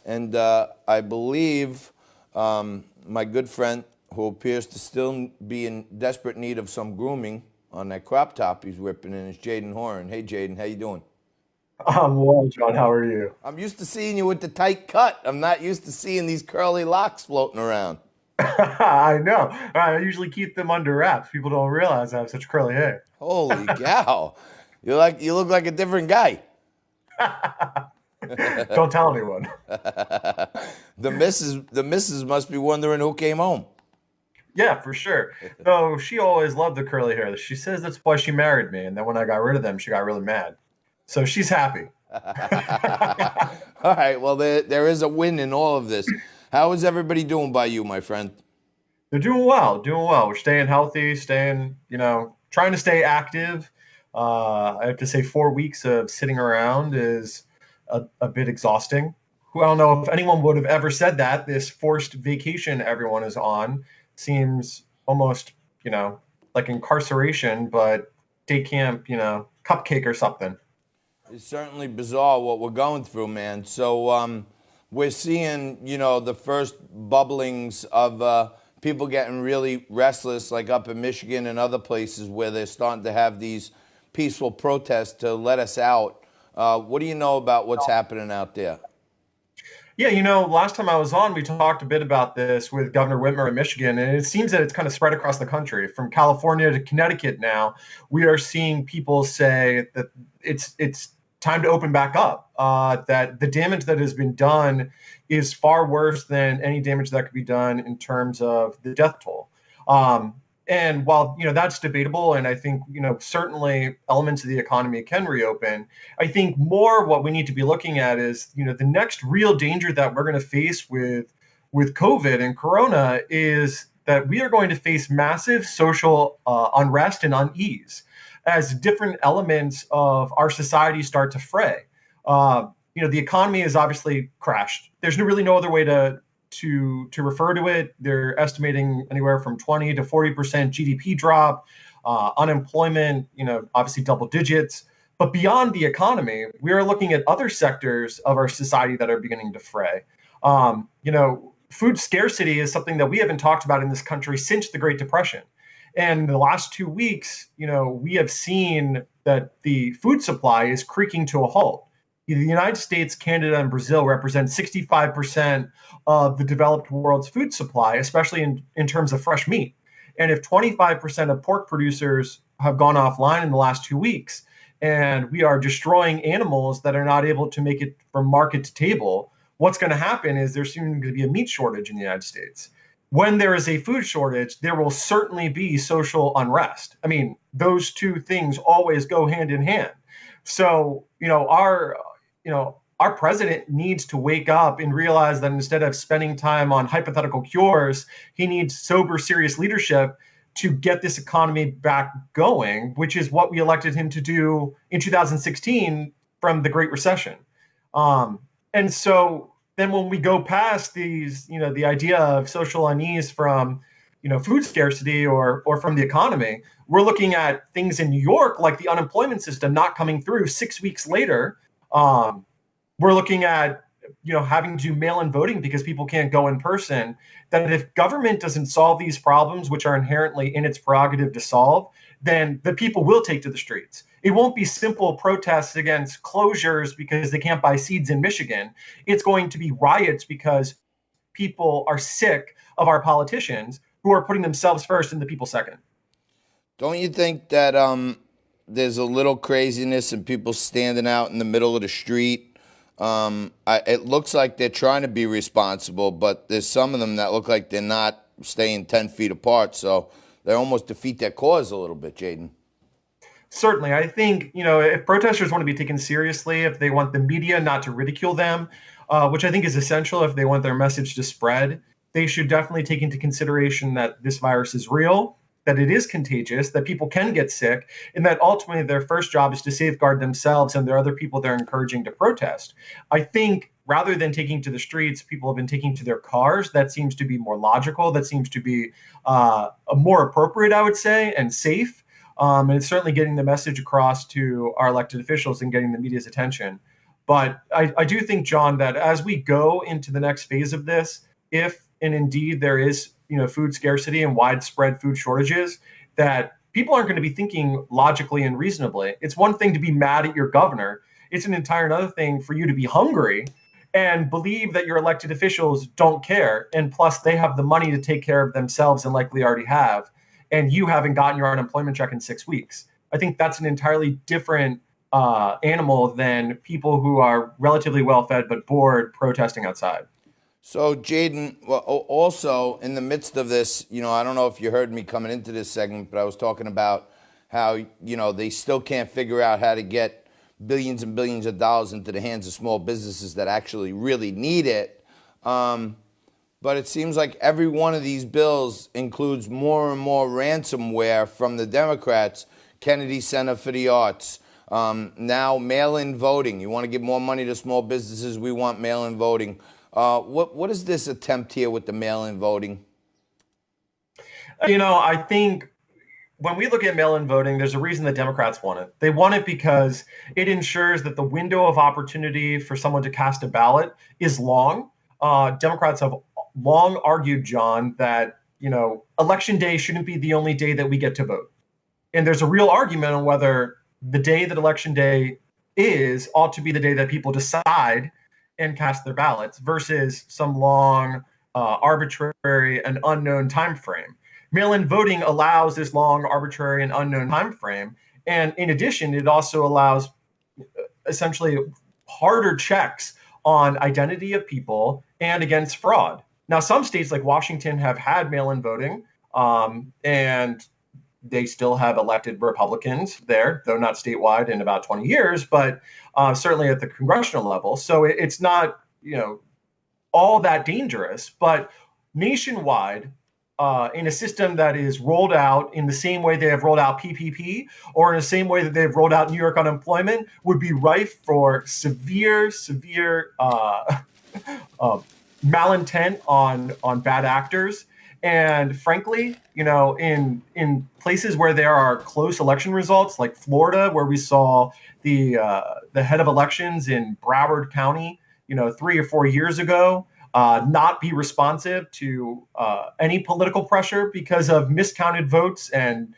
And I believe my good friend, who appears to still be in desperate need of some grooming on that crop top he's whipping in, is Jadan Horyn. Hey, Jadan, how you doing? I'm well, John. How are you? I'm used to seeing you with the tight cut. I'm not used to seeing these curly locks floating around. I know. I usually keep them under wraps. People don't realize I have such curly hair. Holy cow! You look like a different guy. Don't tell anyone. The missus must be wondering who came home. Yeah, for sure. Though she always loved the curly hair. She says that's why she married me. And then when I got rid of them, she got really mad. So she's happy. All right. Well, there is a win in all of this. How is everybody doing by you, my friend? They're doing well, doing well. We're staying healthy, staying, trying to stay active. I have to say, 4 weeks of sitting around is a bit exhausting. I don't know if anyone would have ever said that. This forced vacation everyone is on seems almost, like incarceration, but day camp, cupcake or something. It's certainly bizarre what we're going through, man. So we're seeing, the first bubblings of people getting really restless, like up in Michigan and other places where they're starting to have these peaceful protests to let us out. What do you know about what's happening out there? Yeah, last time I was on, we talked a bit about this with Governor Whitmer in Michigan, and it seems that it's kind of spread across the country. From California to Connecticut now, we are seeing people say that it's time to open back up, that the damage that has been done is far worse than any damage that could be done in terms of the death toll. Um, and while that's debatable, and I think certainly elements of the economy can reopen, I think more what we need to be looking at is the next real danger that we're going to face with COVID and Corona is that we are going to face massive social unrest and unease as different elements of our society start to fray. The economy has obviously crashed. There's really no other way to refer to it. They're estimating anywhere from 20 to 40% GDP drop, unemployment, obviously double digits. But beyond the economy, we are looking at other sectors of our society that are beginning to fray. Food scarcity is something that we haven't talked about in this country since the Great Depression. And in the last 2 weeks, we have seen that the food supply is creaking to a halt. The United States, Canada, and Brazil represent 65% of the developed world's food supply, especially in terms of fresh meat. And if 25% of pork producers have gone offline in the last 2 weeks, and we are destroying animals that are not able to make it from market to table, what's going to happen is there's soon going to be a meat shortage in the United States. When there is a food shortage, there will certainly be social unrest. I mean, those two things always go hand in hand. So, our president needs to wake up and realize that instead of spending time on hypothetical cures, he needs sober, serious leadership to get this economy back going, which is what we elected him to do in 2016 from the Great Recession. And so then when we go past these, the idea of social unease from, food scarcity or from the economy, we're looking at things in New York, like the unemployment system not coming through 6 weeks later. We're looking at, having to do mail-in voting because people can't go in person. That if government doesn't solve these problems, which are inherently in its prerogative to solve, then the people will take to the streets. It won't be simple protests against closures because they can't buy seeds in Michigan. It's going to be riots because people are sick of our politicians who are putting themselves first and the people second. Don't you think that there's a little craziness and people standing out in the middle of the street? It looks like they're trying to be responsible, but there's some of them that look like they're not staying 10 feet apart. So they almost defeat their cause a little bit, Jaden. Certainly. I think, if protesters want to be taken seriously, if they want the media not to ridicule them, which I think is essential if they want their message to spread, they should definitely take into consideration that this virus is real, that it is contagious, that people can get sick, and that ultimately their first job is to safeguard themselves and there are other people they're encouraging to protest. I think rather than taking to the streets, people have been taking to their cars. That seems to be more logical. That seems to be more appropriate, I would say, and safe. And it's certainly getting the message across to our elected officials and getting the media's attention. But I do think, John, that as we go into the next phase of this, if and indeed there is, food scarcity and widespread food shortages, that people aren't going to be thinking logically and reasonably. It's one thing to be mad at your governor. It's an entire another thing for you to be hungry and believe that your elected officials don't care. And plus, they have the money to take care of themselves and likely already have. And you haven't gotten your unemployment check in 6 weeks. I think that's an entirely different animal than people who are relatively well fed but bored protesting outside. So, Jaden, well, also in the midst of this, I don't know if you heard me coming into this segment, but I was talking about how, they still can't figure out how to get billions and billions of dollars into the hands of small businesses that actually really need it. But it seems like every one of these bills includes more and more ransomware from the Democrats. Kennedy Center for the Arts. Now mail-in voting. You want to give more money to small businesses? We want mail-in voting. What is this attempt here with the mail-in voting? I think when we look at mail-in voting, there's a reason the Democrats want it. They want it because it ensures that the window of opportunity for someone to cast a ballot is long. Democrats have long argued, John, that election day shouldn't be the only day that we get to vote. And there's a real argument on whether the day that election day ought to be the day that people decide and cast their ballots versus some long, arbitrary, and unknown time frame. Mail-in voting allows this long, arbitrary, and unknown time frame. And in addition, it also allows essentially harder checks on identity of people and against fraud. Now, some states like Washington have had mail-in voting, and they still have elected Republicans there, though not statewide in about 20 years, but certainly at the congressional level. So it's not, all that dangerous. But nationwide, in a system that is rolled out in the same way they have rolled out PPP or in the same way that they've rolled out New York unemployment, would be rife for severe malintent on bad actors. And frankly, in places where there are close election results, like Florida, where we saw the head of elections in Broward County, 3 or 4 years ago, not be responsive to any political pressure because of miscounted votes and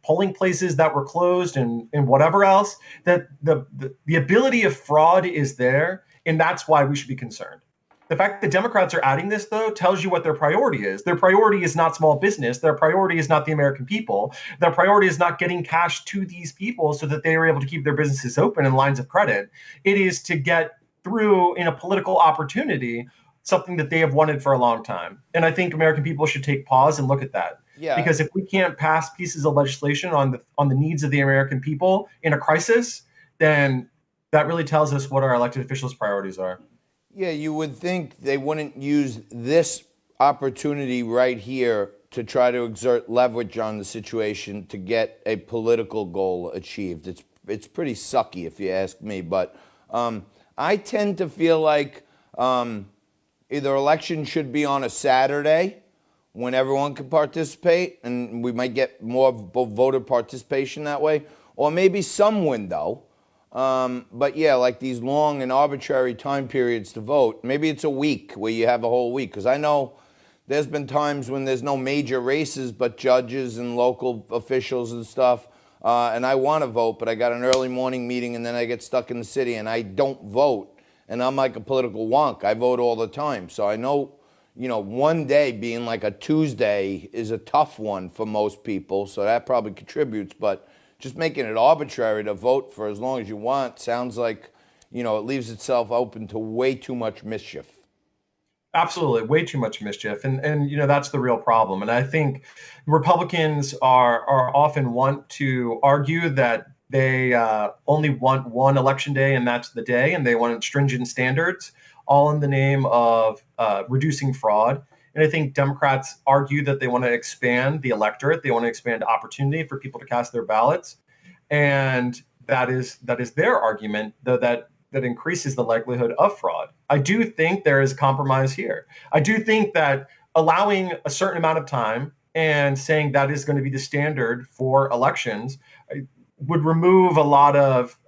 polling places that were closed and whatever else, that the ability of fraud is there, and that's why we should be concerned. The fact that Democrats are adding this, though, tells you what their priority is. Their priority is not small business. Their priority is not the American people. Their priority is not getting cash to these people so that they are able to keep their businesses open and lines of credit. It is to get through in a political opportunity, something that they have wanted for a long time. And I think American people should take pause and look at that. Yeah. Because if we can't pass pieces of legislation on the needs of the American people in a crisis, then that really tells us what our elected officials' priorities are. Yeah, you would think they wouldn't use this opportunity right here to try to exert leverage on the situation to get a political goal achieved. It's pretty sucky if you ask me, but I tend to feel like either election should be on a Saturday when everyone can participate, and we might get more voter participation that way, or maybe some window. But yeah, like these long and arbitrary time periods to vote. Maybe it's a week where you have a whole week. Because I know there's been times when there's no major races but judges and local officials and stuff. And I want to vote, but I got an early morning meeting and then I get stuck in the city and I don't vote. And I'm like a political wonk. I vote all the time. So I know, one day being like a Tuesday is a tough one for most people. So that probably contributes. But just making it arbitrary to vote for as long as you want sounds like, it leaves itself open to way too much mischief. Absolutely, way too much mischief, and that's the real problem. And I think Republicans are often want to argue that they only want one election day, and that's the day, and they want stringent standards, all in the name of reducing fraud. And I think Democrats argue that they want to expand the electorate. They want to expand opportunity for people to cast their ballots. And that is their argument, though that increases the likelihood of fraud. I do think there is compromise here. I do think that allowing a certain amount of time and saying that is going to be the standard for elections would remove a lot of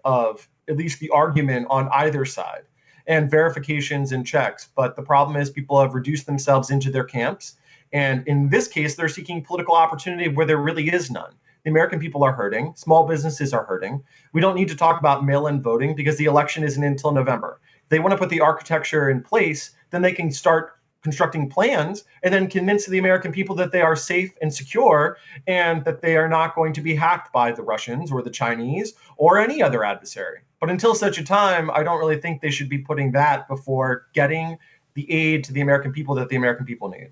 at least the argument on either side, and verifications and checks. But the problem is people have reduced themselves into their camps. And in this case, they're seeking political opportunity where there really is none. The American people are hurting. Small businesses are hurting. We don't need to talk about mail-in voting because the election isn't until November. If they want to put the architecture in place, then they can start constructing plans and then convince the American people that they are safe and secure and that they are not going to be hacked by the Russians or the Chinese or any other adversary. But until such a time, I don't really think they should be putting that before getting the aid to the American people that the American people need.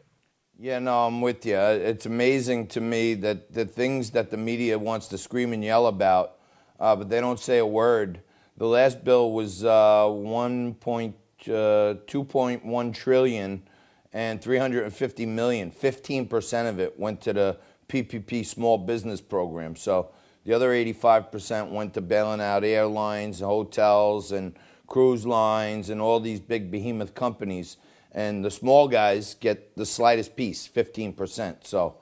Yeah, no, I'm with you. It's amazing to me that the things that the media wants to scream and yell about, but they don't say a word. The last bill was 2.1 trillion and 350 million. 15% of it went to the PPP small business program. So the other 85% went to bailing out airlines, hotels, and cruise lines, and all these big behemoth companies. And the small guys get the slightest piece, 15%. So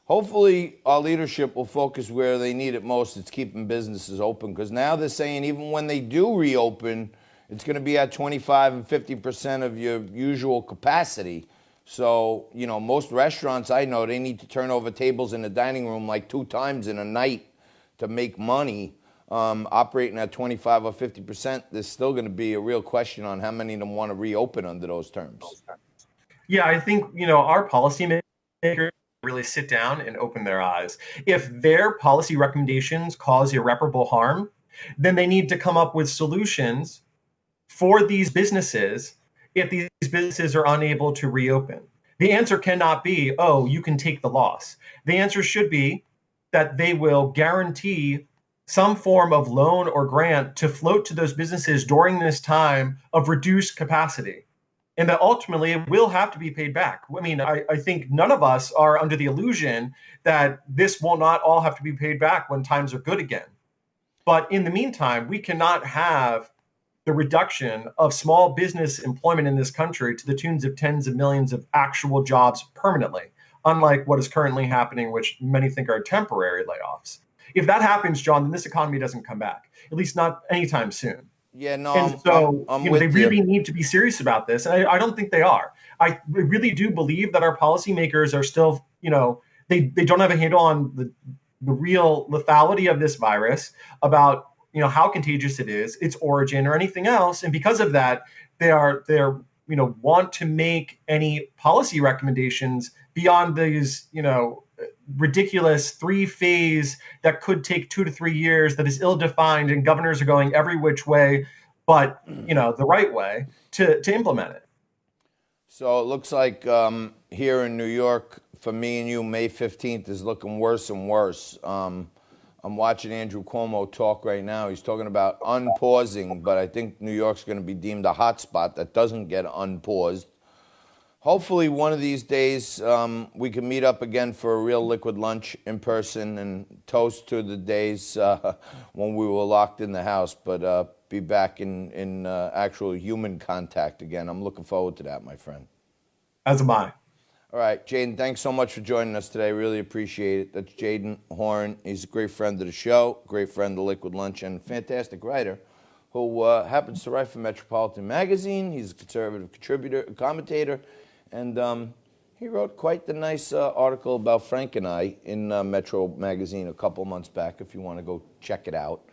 hopefully our leadership will focus where they need it most. It's keeping businesses open, because now they're saying even when they do reopen, it's going to be at 25 and 50% of your usual capacity. So, you know, most restaurants I know, they need to turn over tables in the dining room like 2 times in a night to make money. Operating at 25 or 50%, there's still going to be a real question on how many of them want to reopen under those terms. Yeah, I think, our policymakers really sit down and open their eyes. If their policy recommendations cause irreparable harm, then they need to come up with solutions for these businesses if these businesses are unable to reopen. The answer cannot be, oh, you can take the loss. The answer should be that they will guarantee some form of loan or grant to float to those businesses during this time of reduced capacity, and that ultimately it will have to be paid back. I mean, I think none of us are under the illusion that this will not all have to be paid back when times are good again. But in the meantime, we cannot have the reduction of small business employment in this country to the tunes of tens of millions of actual jobs permanently, unlike what is currently happening, which many think are temporary layoffs. If that happens, John, then this economy doesn't come back, at least not anytime soon. Yeah, no, And so I'm they with really you. need to be serious about this. And I don't think they are. I really do believe that our policymakers are still, they don't have a handle on the real lethality of this virus, about how contagious it is, its origin, or anything else. And because of that, they're want to make any policy recommendations beyond these ridiculous 3-phase that could take 2 to 3 years, that is ill-defined, and governors are going every which way but the right way to implement it. So it looks like here in New York, for me and you, May 15th is looking worse and worse. I'm watching Andrew Cuomo talk right now. He's talking about unpausing, but I think New York's going to be deemed a hot spot that doesn't get unpaused. Hopefully one of these days we can meet up again for a real liquid lunch in person and toast to the days when we were locked in the house, but be back in actual human contact again. I'm looking forward to that, my friend. As am I. All right, Jadan, thanks so much for joining us today. Really appreciate it. That's Jadan Horyn. He's a great friend of the show, great friend of Liquid Lunch, and a fantastic writer who happens to write for Metropolitan Magazine. He's a conservative contributor, commentator, and he wrote quite the nice article about Frank and I in Metro Magazine a couple months back, if you want to go check it out.